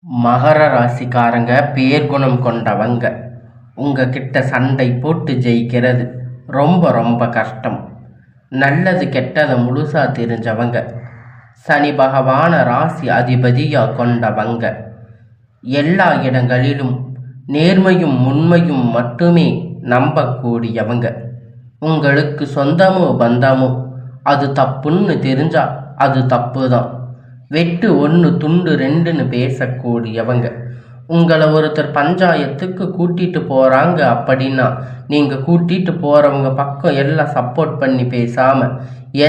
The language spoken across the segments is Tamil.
மகர ராசிக்காரங்க பேர்குணம் கொண்டவங்க. உங்ககிட்ட சண்டை போட்டு ஜெயிக்கிறது ரொம்ப ரொம்ப கஷ்டம். நல்லது கெட்டதை முழுசா தெரிஞ்சவங்க. சனி பகவான ராசி அதிபதியா கொண்டவங்க. எல்லா இடங்களிலும் நேர்மையும் உண்மையும் மட்டுமே நம்பக்கூடியவங்க. உங்களுக்கு சொந்தமோ பந்தமோ அது தப்புன்னு தெரிஞ்சா அது தப்பு தான். வெட்டு ஒன்று துண்டு ரெண்டுன்னு பேசக்கூடியவங்க. உங்களை ஒருத்தர் பஞ்சாயத்துக்கு கூட்டிட்டு போகிறாங்க அப்படின்னா நீங்கள் கூட்டிட்டு போகிறவங்க பக்கம் எல்லாம் சப்போர்ட் பண்ணி பேசாமல்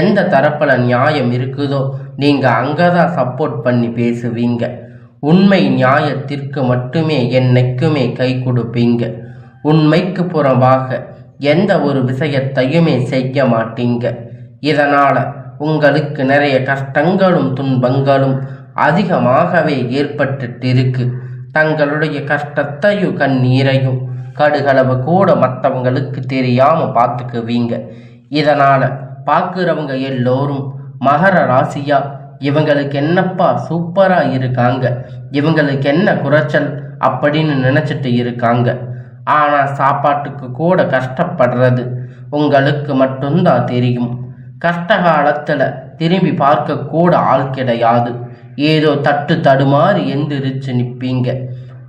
எந்த தரப்பில் நியாயம் இருக்குதோ நீங்கள் அங்கே தான் சப்போர்ட் பண்ணி பேசுவீங்க. உண்மை நியாயத்திற்கு மட்டுமே என்னைக்குமே கை கொடுப்பீங்க. உண்மைக்கு புறம்பாக எந்த ஒரு விஷயத்தையுமே செய்ய மாட்டீங்க. இதனால் உங்களுக்கு நிறைய கஷ்டங்களும் துன்பங்களும் அதிகமாகவே ஏற்பட்டுட்டு இருக்கு. தங்களுடைய கஷ்டத்தையும் கண்ணீரையும் கடுகளவு கூட மற்றவங்களுக்கு தெரியாமல் பார்த்துக்குவீங்க. இதனால் பார்க்குறவங்க எல்லோரும் மகர ராசியா இவங்களுக்கு என்னப்பா சூப்பராக இருக்காங்க, இவங்களுக்கு என்ன குறைச்சல் அப்படின்னு நினச்சிட்டு இருக்காங்க. ஆனால் சாப்பாட்டுக்கு கூட கஷ்டப்படுறது உங்களுக்கு மட்டும்தான் தெரியும். கஷ்ட காலத்தில் திரும்பி பார்க்க கூட ஆள் கிடையாது. ஏதோ தட்டு தடுமாறி எந்திரிச்சு நிற்பீங்க.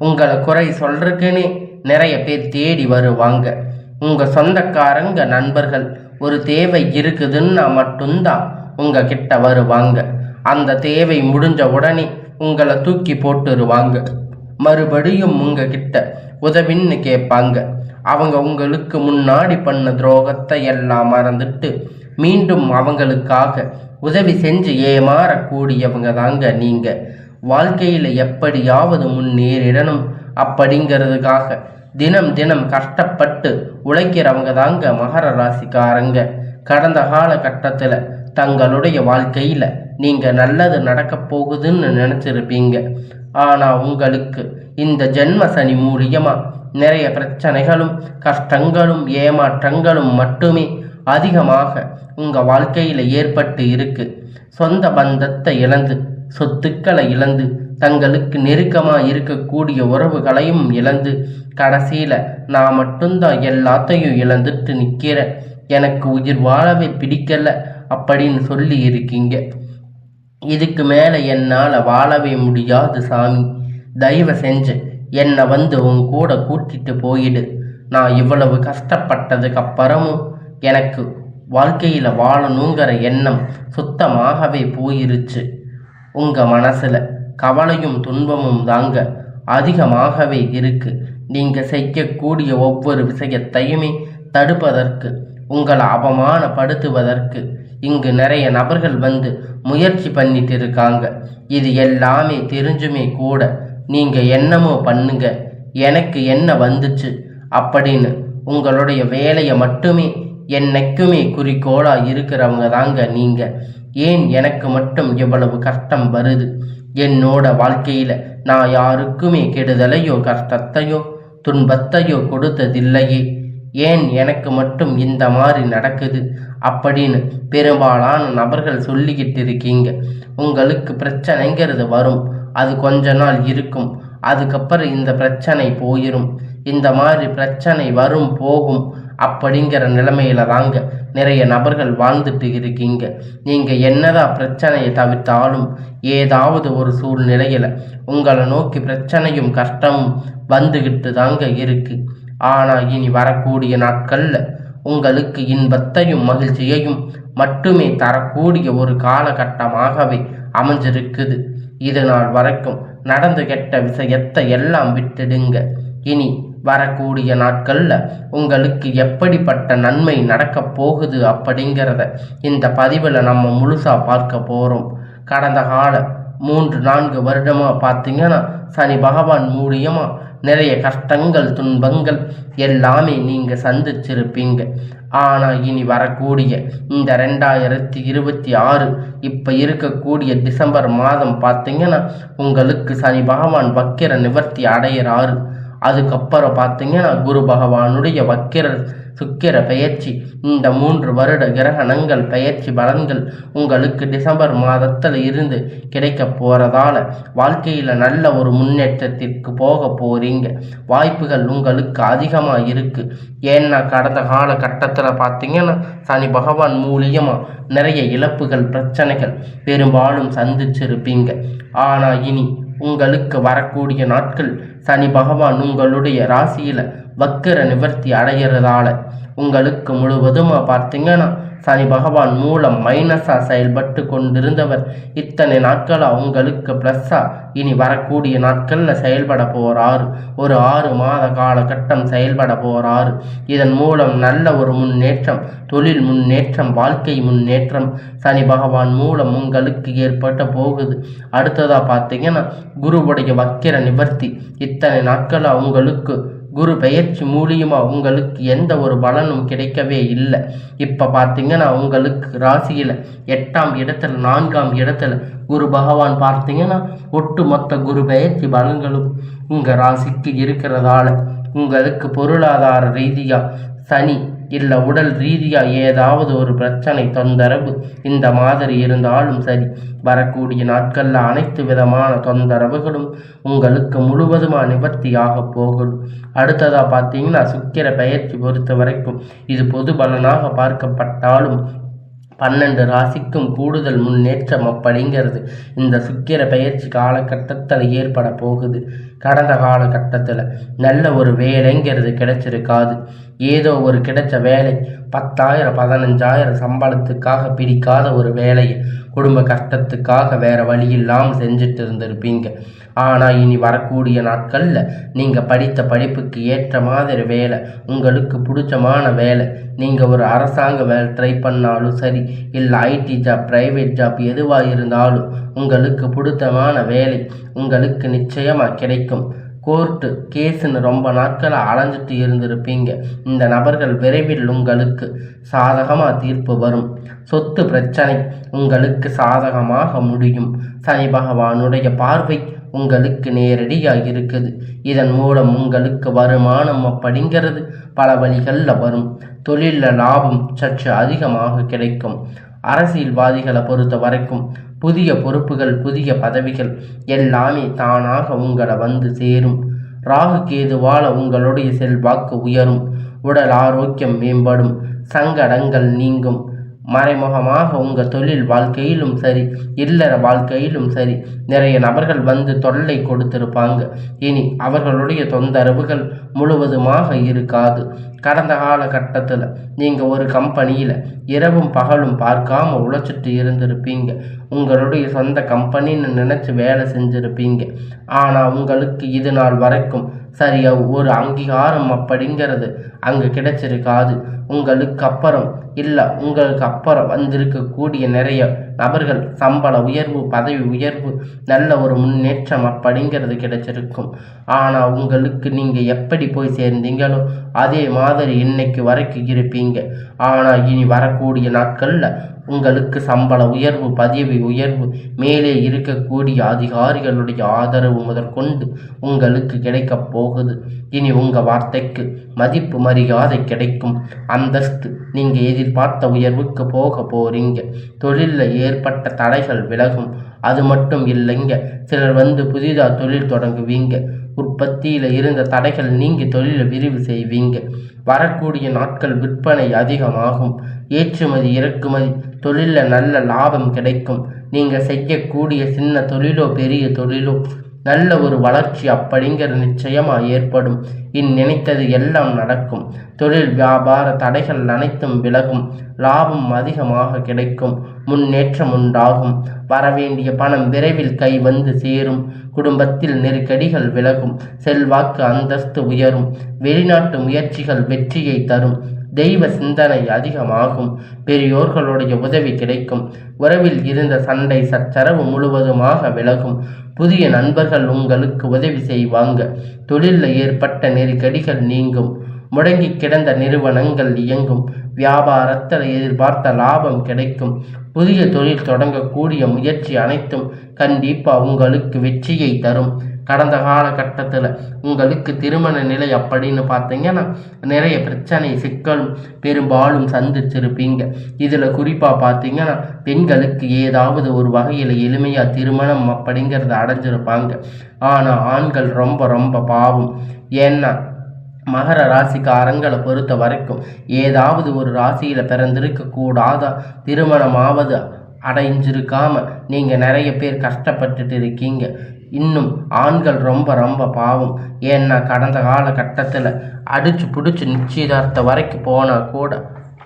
உங்களை குறை சொல்றதுக்குன்னே நிறைய பேர் தேடி வருவாங்க. உங்கள் சொந்தக்காரங்க நண்பர்கள் ஒரு தேவை இருக்குதுன்னா மட்டும்தான் உங்கள் கிட்ட வருவாங்க. அந்த தேவை முடிஞ்ச உடனே உங்களை தூக்கி போட்டுருவாங்க. மறுபடியும் உங்கள் கிட்ட உதவின்னு கேட்பாங்க. அவங்க உங்களுக்கு முன்னாடி பண்ண துரோகத்தை எல்லாம் மறந்துட்டு மீண்டும் அவங்களுக்காக உதவி செஞ்சு ஏமாறக்கூடியவங்க தாங்க நீங்க. வாழ்க்கையில் எப்படியாவது முன்னேறிடணும் அப்படிங்கிறதுக்காக தினம் தினம் கஷ்டப்பட்டு உழைக்கிறவங்க தாங்க மகர ராசிக்காரங்க. கடந்த காலகட்டத்தில் தங்களுடைய வாழ்க்கையில் நீங்கள் நல்லது நடக்க போகுதுன்னு நினச்சிருப்பீங்க. ஆனால் உங்களுக்கு இந்த ஜென்ம சனி மூலியமாக நிறைய பிரச்சனைகளும் கஷ்டங்களும் ஏமாற்றங்களும் மட்டுமே அதிகமாக உங்கள் வாழ்க்கையில் ஏற்பட்டு இருக்கு. சொந்த பந்தத்தை இழந்து சொத்துக்களை இழந்து தங்களுக்கு நெருக்கமாக இருக்கக்கூடிய உறவுகளையும் இழந்து கடைசியில் நான் மட்டும்தான் எல்லாத்தையும் இழந்துட்டு நிற்கிறேன், எனக்கு உயிர் வாழவே பிடிக்கலை அப்படின்னு சொல்லி இருக்கீங்க. இதுக்கு மேலே என்னால் வாழவே முடியாது சாமி, தயவு செஞ்சு என்னை வந்து உன் கூட கூட்டிட்டு போயிடு. நான் இவ்வளவு கஷ்டப்பட்டதுக்கு அப்புறமும் எனக்கு வாழ்க்கையில் வாழணுங்கிற எண்ணம் சுத்தமாகவே போயிருச்சு. உங்கள் மனசில் கவலையும் துன்பமும் தாங்க அதிகமாகவே இருக்கு. நீங்கள் செய்யக்கூடிய ஒவ்வொரு விஷயத்தையுமே தடுப்பதற்கு, உங்களை அவமானப்படுத்துவதற்கு இங்கு நிறைய நபர்கள் வந்து முயற்சி பண்ணிட்டு இருக்காங்க. இது எல்லாமே தெரிஞ்சுமே கூட நீங்கள் என்னமோ பண்ணுங்க, எனக்கு என்ன வந்துச்சு அப்படின்னு உங்களுடைய வேலையை மட்டுமே என்னைக்குமே குறிக்கோளாக இருக்கிறவங்க தாங்க நீங்கள். ஏன் எனக்கு மட்டும் இவ்வளவு கஷ்டம் வருது? என்னோட வாழ்க்கையில் நான் யாருக்குமே கெடுதலையோ கஷ்டத்தையோ துன்பத்தையோ கொடுத்ததில்லையே, ஏன் எனக்கு மட்டும் இந்த மாதிரி நடக்குது அப்படின்னு பெரும்பாலான நபர்கள் சொல்லிக்கிட்டு இருக்கீங்க. உங்களுக்கு பிரச்சனைங்கிறது வரும், அது கொஞ்ச நாள் இருக்கும், அதுக்கப்புறம் இந்த பிரச்சனை போயிடும். இந்த மாதிரி பிரச்சனை வரும் போகும் அப்படிங்கிற நிலைமையில தாங்க நிறைய நபர்கள் வாழ்ந்துட்டு இருக்கீங்க. நீங்கள் என்னதான் பிரச்சனையை தவிர்த்தாலும் ஏதாவது ஒரு சூழ்நிலையில் உங்களை நோக்கி பிரச்சனையும் கஷ்டமும் வந்துக்கிட்டு தாங்க இருக்கு. ஆனால் இனி வரக்கூடிய நாட்களில் உங்களுக்கு இன்பத்தையும் மகிழ்ச்சியையும் மட்டுமே தரக்கூடிய ஒரு காலகட்டமாகவே அமைஞ்சிருக்குது. இது நாள் வரைக்கும் நடந்து கெட்ட விஷயத்தை எல்லாம் விட்டுடுங்க. இனி வரக்கூடிய நாட்களில் உங்களுக்கு எப்படிப்பட்ட நன்மை நடக்க போகுது அப்படிங்கிறத இந்த பதிவில் நம்ம முழுசாக பார்க்க போகிறோம். கடந்த கால 3-4 வருடமாக பார்த்தீங்கன்னா சனி பகவான் மூலியமாக நிறைய கஷ்டங்கள் துன்பங்கள் எல்லாமே நீங்கள் சந்திச்சிருப்பீங்க. ஆனால் இனி வரக்கூடிய இந்த 2026 இப்போ இருக்கக்கூடிய டிசம்பர் மாதம் பார்த்தீங்கன்னா உங்களுக்கு சனி பகவான் வக்கிர நிவர்த்தி அடைகிறாரு. அதுக்கப்புறம் பார்த்தீங்கன்னா குரு பகவானுடைய வக்கிர சுக்கிர பெயர்ச்சி, இந்த 3 வருட கிரகணங்கள் பெயர்ச்சி பலன்கள் உங்களுக்கு டிசம்பர் மாதத்தில் இருந்து கிடைக்க போறதால வாழ்க்கையில் நல்ல ஒரு முன்னேற்றத்திற்கு போக போறீங்க. வாய்ப்புகள் உங்களுக்கு அதிகமாக இருக்கு. ஏன்னா கடந்த காலகட்டத்தில் பார்த்தீங்கன்னா சனி பகவான் மூலியமாக நிறைய இழப்புகள் பிரச்சனைகள் பெரும்பாலும் சந்திச்சிருப்பீங்க. ஆனால் இனி உங்களுக்கு வரக்கூடிய நாட்கள் சனி பகவான் உங்களுடைய ராசியில் வக்கிர நிவர்த்தி அடைகிறதால உங்களுக்கு முழுவதுமா பார்த்தீங்கன்னா சனி பகவான் மூலம் மைனஸா செயல்பட்டு கொண்டிருந்தவர் இத்தனை நாட்களா உங்களுக்கு பிளஸ்ஸா இனி வரக்கூடிய நாட்கள்ல செயல்பட போறாரு. ஒரு 6 மாத காலகட்டம் செயல்பட போறாரு. இதன் மூலம் நல்ல ஒரு முன்னேற்றம், தொழில் முன்னேற்றம், வாழ்க்கை முன்னேற்றம் சனி பகவான் மூலம் உங்களுக்கு ஏற்பட்ட போகுது. அடுத்ததா பார்த்தீங்கன்னா குருவுடைய வக்கிர நிவர்த்தி. இத்தனை நாட்களா உங்களுக்கு குரு பெயர்ச்சி மூலியமா உங்களுக்கு எந்த ஒரு பலனும் கிடைக்கவே இல்லை. இப்போ பார்த்தீங்கன்னா உங்களுக்கு ராசியில் 8ஆம் இடத்துல 4ஆம் இடத்துல குரு பகவான் பார்த்தீங்கன்னா ஒட்டுமொத்த குரு பெயர்ச்சி பலன்களும் உங்கள் ராசிக்கு இருக்கிறதால உங்களுக்கு பொருளாதார ரீதியாக சனி இல்லை உடல் ரீதியாக ஏதாவது ஒரு பிரச்சனை தொந்தரவு இந்த மாதிரி இருந்தாலும் சரி வரக்கூடிய நாட்களில் அனைத்து விதமான தொந்தரவுகளும் உங்களுக்கு முழுவதுமாக நிவர்த்தியாக போகும். அடுத்ததாக பார்த்தீங்கன்னா சுக்கிர பெயர்ச்சி பொறுத்த வரைக்கும் இது பொது பலனாக பார்க்கப்பட்டாலும் 12 ராசிக்கும் கூடுதல் முன்னேற்றம் அப்படிங்கிறது இந்த சுக்கிர பெயர்ச்சி காலகட்டத்தில் ஏற்பட போகுது. கடந்த காலகட்டத்தில் நல்ல ஒரு வேலைங்கிறது கிடைச்சிருக்காது. ஏதோ ஒரு கிடைச்ச வேலை 10,000 15,000 சம்பளத்துக்காக பிடிக்காத ஒரு வேலையை குடும்ப கஷ்டத்துக்காக வேற வழி இல்லாமல் செஞ்சுட்டு இருந்திருப்பீங்க. ஆனால் இனி வரக்கூடிய நாட்களில் நீங்கள் படித்த படிப்புக்கு ஏற்ற மாதிரி வேலை, உங்களுக்கு பிடிச்சமான வேலை, நீங்கள் ஒரு அரசாங்க வேலை ட்ரை பண்ணாலும் சரி இல்லை ஐடி ஜாப் ப்ரைவேட் ஜாப் எதுவாக இருந்தாலும் உங்களுக்கு பிடித்தமான வேலை உங்களுக்கு நிச்சயமாக கிடைக்கும். கோர்ட்டு கேஸுன்னு ரொம்ப நாட்களாக அலைஞ்சிட்டு இருந்திருப்பீங்க. இந்த நபர்கள் விரைவில் உங்களுக்கு சாதகமாக தீர்ப்பு வரும். சொத்து பிரச்சனை உங்களுக்கு சாதகமாக முடியும். சனி பகவானுடைய பார்வை உங்களுக்கு நேரடியாக இருக்குது. இதன் மூலம் உங்களுக்கு வருமானம் அப்படிங்கிறது பல வழிகளில் வரும். தொழிலில் லாபம் சற்று அதிகமாக கிடைக்கும். அரசியல்வாதிகளை பொறுத்த வரைக்கும் புதிய பொறுப்புகள் புதிய பதவிகள் எல்லாமே தானாக உங்களை வந்து சேரும். ராகு கேதுவால உங்களுடைய செல்வாக்கு உயரும். உடல் ஆரோக்கியம் மேம்படும். சங்கடங்கள் நீங்கும். மறைமுகமாக உங்கள் தொழில் வாழ்க்கையிலும் சரி இல்லற வாழ்க்கையிலும் சரி நிறைய நபர்கள் வந்து தொல்லை கொடுத்திருப்பாங்க. இனி அவர்களுடைய தொந்தரவுகள் முழுவதுமாக இருக்காது. கடந்த காலகட்டத்தில் நீங்கள் ஒரு கம்பெனியில் இரவும் பகலும் பார்க்காம உழைச்சிட்டு இருந்திருப்பீங்க. உங்களுடைய சொந்த கம்பெனின்னு நினச்சி வேலை செஞ்சுருப்பீங்க. ஆனால் உங்களுக்கு இது நாள் வரைக்கும் சரியாக ஒரு அங்கீகாரம் அப்படிங்கிறது அங்கே கிடைச்சிருக்காது. உங்களுக்கு அப்புறம் இல்லை உங்களுக்கு அப்புறம் வந்திருக்கக்கூடிய நிறைய நபர்கள் சம்பள உயர்வு பதவி உயர்வு நல்ல ஒரு முன்னேற்றம் அப்படிங்கிறது கிடைச்சிருக்கும். ஆனால் உங்களுக்கு நீங்கள் எப்படி போய் சேர்ந்தீங்களோ அதே மாதிரி இன்னைக்கு வரைக்கும் இருப்பீங்க. ஆனால் இனி வரக்கூடிய நாட்களில் உங்களுக்கு சம்பள உயர்வு பதவி உயர்வு மேலே இருக்கக்கூடிய அதிகாரிகளுடைய ஆதரவு முதற்கொண்டு உங்களுக்கு கிடைக்கப் போகுது. இனி உங்கள் வார்த்தைக்கு மதிப்பு மரியாதை கிடைக்கும். அந்தஸ்து நீங்கள் எதிர்பார்த்த உயர்வுக்கு போக போறீங்க. தொழிலில் ஏற்பட்ட தடைகள் விலகும். அது மட்டும் இல்லைங்க, சிலர் வந்து புதிதாக தொழில் தொடங்குவீங்க. உற்பத்தியில் இருந்த தடைகள் நீங்கி தொழிலை விரிவு செய்வீங்க. வரக்கூடிய நாட்கள் விற்பனை அதிகமாகும். ஏற்றுமதி இறக்குமதி தொழிலில் நல்ல லாபம் கிடைக்கும். நீங்கள் செய்யக்கூடிய சின்ன தொழிலோ பெரிய தொழிலோ நல்ல ஒரு வளர்ச்சி அப்படிங்கிற நிச்சயமாக ஏற்படும். நினைத்தது எல்லாம் நடக்கும். தொழில் வியாபார தடைகள் அனைத்தும் விலகும். லாபம் அதிகமாக கிடைக்கும். முன்னேற்றம் உண்டாகும். வரவேண்டிய பணம் விரைவில் கை வந்து சேரும். குடும்பத்தில் நெருக்கடிகள் விலகும். செல்வாக்கு அந்தஸ்து உயரும். வெளிநாட்டு முயற்சிகள் வெற்றியை தரும். தெய்வ சிந்தனை அதிகமாகும். பெரியோர்களுடைய உதவி கிடைக்கும். உறவில் இருந்த சண்டை சச்சரவு முழுவதுமாக விலகும். புதிய நண்பர்கள் உங்களுக்கு உதவி செய்வாங்க. தொழிலில் ஏற்பட்ட நெருக்கடிகள் நீங்கும். முடங்கி கிடந்த நிறுவனங்கள் இயங்கும். வியாபாரத்தில் எதிர்பார்த்த லாபம் கிடைக்கும். புதிய தொழில் தொடங்கக்கூடிய முயற்சி அனைத்தும் கண்டிப்பாக உங்களுக்கு வெற்றியை தரும். கடந்த காலகட்டத்தில் உங்களுக்கு திருமண நிலை அப்படின்னு பார்த்தீங்கன்னா நிறைய பிரச்சனை சிக்கல் பெரும்பாலும் சந்திச்சிருப்பீங்க. இதில் குறிப்பாக பார்த்தீங்கன்னா பெண்களுக்கு ஏதாவது ஒரு வகையில் எளிமையாக திருமணம் அப்படிங்கிறத அடைஞ்சிருப்பாங்க. ஆனால் ஆண்கள் ரொம்ப ரொம்ப பாவம். ஏன்னா மகர ராசிக்காரங்களை பொறுத்த வரைக்கும் ஏதாவது ஒரு ராசியில் பிறந்திருக்க கூடாத திருமணமாவது அடைஞ்சிருக்காம நீங்கள் நிறைய பேர் கஷ்டப்பட்டுட்டு இருக்கீங்க. இன்னும் ஆண்கள் ரொம்ப ரொம்ப பாவம். ஏன்னா கடந்த காலகட்டத்தில் அடிச்சு பிடிச்சி நிச்சயதார்த்தம் வரைக்கும் போனால் கூட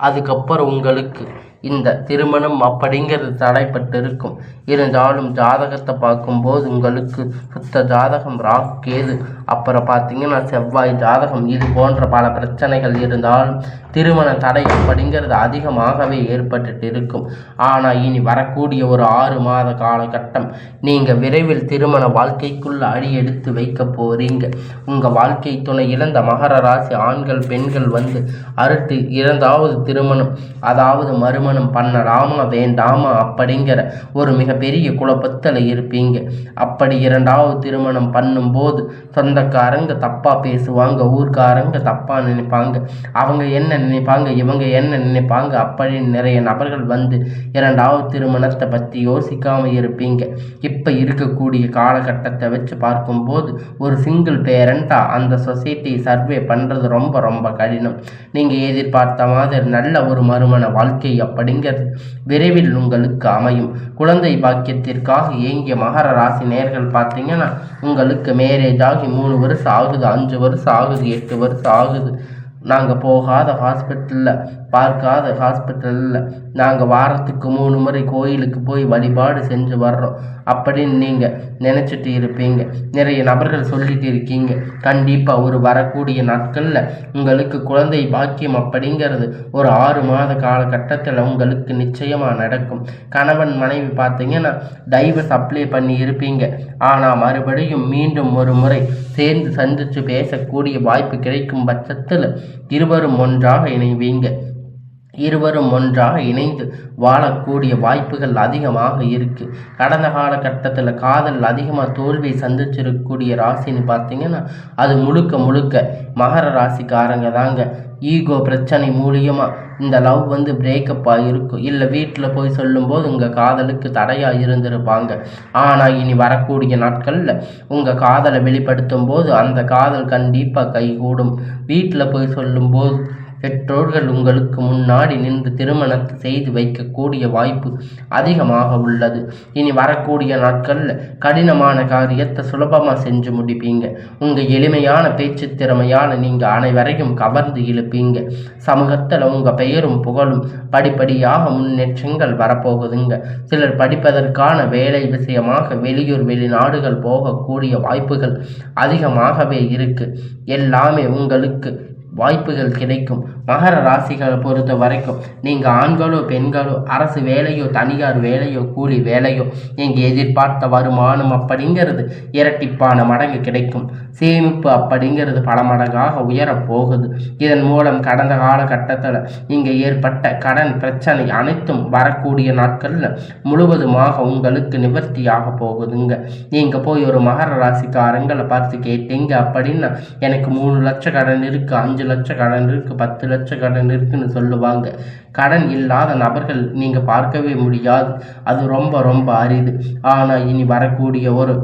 அதுக்கப்புறம் உங்களுக்கு இந்த திருமணம் அப்படிங்கிறது தடைப்பட்டு இருக்கும். இருந்தாலும் ஜாதகத்தை பார்க்கும்போது உங்களுக்கு சுத்த ஜாதகம் ராகு கேது அப்புறம் பார்த்தீங்கன்னா செவ்வாய் ஜாதகம் இது போன்ற பல பிரச்சனைகள் இருந்தாலும் திருமண தடை அப்படிங்கிறது அதிகமாகவே ஏற்பட்டு இருக்கும். ஆனால் இனி வரக்கூடிய ஒரு 6 மாத காலகட்டம் நீங்கள் விரைவில் திருமண வாழ்க்கைக்குள்ள அடி எடுத்து வைக்க போறீங்க. உங்கள் வாழ்க்கை துணை இழந்த மகர ராசி ஆண்கள் பெண்கள் வந்து அடுத்து இரண்டாவது திருமணம் அதாவது மறுமணம் பண்ணலாமா வேண்டாமா அப்படிங்கிற ஒரு மிகப்பெரிய குழப்பத்தில் இருப்பீங்க. அப்படி இரண்டாவது திருமணம் பண்ணும்போது சொந்தக்காரங்க தப்பா பேசுவாங்க, ஊர்க்காரங்க தப்பா நினைப்பாங்க, அவங்க என்ன நினைப்பாங்க இவங்க என்ன நினைப்பாங்க அப்படின்னு நிறைய நபர்கள் வந்து இரண்டாவது திருமணத்தை பற்றி யோசிக்காம இருப்பீங்க. இப்போ இருக்கக்கூடிய காலகட்டத்தை வச்சு பார்க்கும்போது ஒரு சிங்கிள் பேரண்டா அந்த சொசைட்டி சர்வே பண்ணுறது ரொம்ப ரொம்ப கடினம். நீங்கள் எதிர்பார்த்த மாதிரி நல்ல ஒரு மறுமண வாழ்க்கை அப்படிங்கிறது விரைவில் உங்களுக்கு அமையும். குழந்தை பாக்கியத்திற்காக ஏங்கிய மகர ராசி நேர்கள் பார்த்தீங்கன்னா உங்களுக்கு மேரேஜ் ஆகி 3 வருஷம் ஆகுது, 5 வருஷம் ஆகுது, 8 வருஷம் ஆகுது. நாங்கள் போகாத ஹாஸ்பிட்டலில் பார்க்காத ஹாஸ்பிட்டலில் நாங்கள் வாரத்துக்கு 3 முறை கோயிலுக்கு போய் வழிபாடு செஞ்சு வர்றோம் அப்படின்னு நீங்கள் நினச்சிட்டு இருப்பீங்க. நிறைய நபர்கள் சொல்லிட்டு இருக்கீங்க. கண்டிப்பாக ஒரு வரக்கூடிய நாட்களில் உங்களுக்கு குழந்தை பாக்கியம் அப்படிங்கிறது ஒரு 6 மாத காலகட்டத்தில் உங்களுக்கு நிச்சயமாக நடக்கும். கணவன் மனைவி பார்த்தீங்கன்னா டைவர்ஸ் அப்ளை பண்ணி இருப்பீங்க. ஆனால் மறுபடியும் மீண்டும் ஒரு முறை சேர்ந்து சந்தித்து பேசக்கூடிய வாய்ப்பு கிடைக்கும் பட்சத்தில் இருவரும் ஒன்றாக இணைவீங்க. இருவரும் ஒன்றாக இணைந்து வாழக்கூடிய வாய்ப்புகள் அதிகமாக இருக்குது. கடந்த காலகட்டத்தில் காதல் அதிகமாக தோல்வி சந்திச்சிருக்கக்கூடிய ராசின்னு பார்த்தீங்கன்னா அது முழுக்க முழுக்க மகர ராசிக்காரங்க தாங்க. ஈகோ பிரச்சனை மூலியமாக இந்த லவ் வந்து பிரேக்கப் ஆகிருக்கும். இல்லை வீட்டில் போய் சொல்லும்போது உங்கள் காதலுக்கு தடையாக இருந்திருப்பாங்க. ஆனால் இனி வரக்கூடிய நாட்களில் உங்கள் காதலை வெளிப்படுத்தும் போது அந்த காதல் கண்டிப்பாக கைகூடும். வீட்டில் போய் சொல்லும்போது பெற்றோர்கள் உங்களுக்கு முன்னாடி நின்று திருமணத்தை செய்து வைக்கக்கூடிய வாய்ப்பு அதிகமாக உள்ளது. இனி வரக்கூடிய நாட்களில் கடினமான காரியத்தை சுலபமாக செஞ்சு முடிப்பீங்க. உங்கள் எளிமையான பேச்சு திறமையால் நீங்கள் அனைவரையும் கவர்ந்து இழுப்பீங்க. சமூகத்தில் உங்கள் பெயரும் புகழும் படிப்படியாக முன்னேற்றங்கள் வரப்போகுதுங்க. சிலர் படிப்பதற்கான வேலை விஷயமாக வெளியூர் வெளிநாடுகள் போகக்கூடிய வாய்ப்புகள் அதிகமாகவே இருக்கு. எல்லாமே உங்களுக்கு வாய்ப்புகள் கிடைக்கும். மகர ராசிகளை பொறுத்த வரைக்கும் நீங்கள் ஆண்களோ பெண்களோ அரசு வேலையோ தனியார் வேலையோ கூலி வேலையோ நீங்கள் எதிர்பார்த்த வருமானம் அப்படிங்கிறது இரட்டிப்பான மடங்கு கிடைக்கும். சேமிப்பு அப்படிங்கிறது பல மடங்காக உயரப்போகுது. இதன் மூலம் கடந்த காலகட்டத்தில் இங்கே ஏற்பட்ட கடன் பிரச்சனை அனைத்தும் வரக்கூடிய நாட்களில் முழுவதுமாக உங்களுக்கு நிவர்த்தியாக போகுதுங்க. நீங்கள் போய் ஒரு மகர ராசிக்காரங்களை பார்த்து கேட்டீங்க அப்படின்னா எனக்கு 3 லட்சம் கடன் இருக்குது, 5 லட்சம் கடன் இருக்குது, 10 லட்சம் கடன் இருக்குன்னு சொல்லுவாங்க. கடன் இல்லாத நபர்கள் நீங்கள் பார்க்கவே முடியாது. அது ரொம்ப ரொம்ப அரிது. ஆனால் இனி வரக்கூடிய ஒரு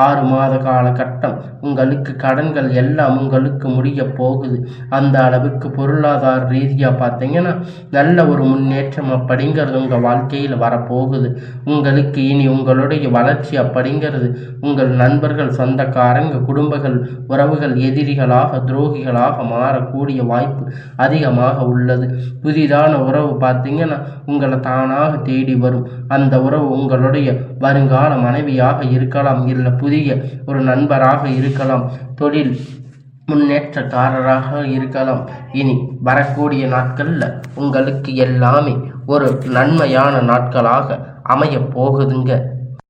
6 மாத காலகட்டம் உங்களுக்கு கடன்கள் எல்லாம் உங்களுக்கு முடிய போகுது. அந்த அளவுக்கு பொருளாதார ரீதியாக பார்த்தீங்கன்னா நல்ல ஒரு முன்னேற்றம் அப்படிங்கிறது உங்கள் வாழ்க்கையில் வரப்போகுது. உங்களுக்கு இனி உங்களுடைய வளர்ச்சி அப்படிங்கிறது உங்கள் நண்பர்கள் சொந்தக்காரங்க குடும்பங்கள் உறவுகள் எதிரிகளாக துரோகிகளாக மாறக்கூடிய வாய்ப்பு அதிகமாக உள்ளது. புதிதான உறவு பார்த்தீங்கன்னா உங்களை தானாக தேடி வரும். அந்த உறவு உங்களுடைய வருங்கால மனைவியாக இருக்கலாம், இல்லை புதிய ஒரு நண்பராக இருக்கலாம், தொழில் முன்னேற்றக்காரராக இருக்கலாம். இனி வரக்கூடிய நாட்களில் உங்களுக்கு எல்லாமே ஒரு நன்மையான நாட்களாக அமைய போகுதுங்க.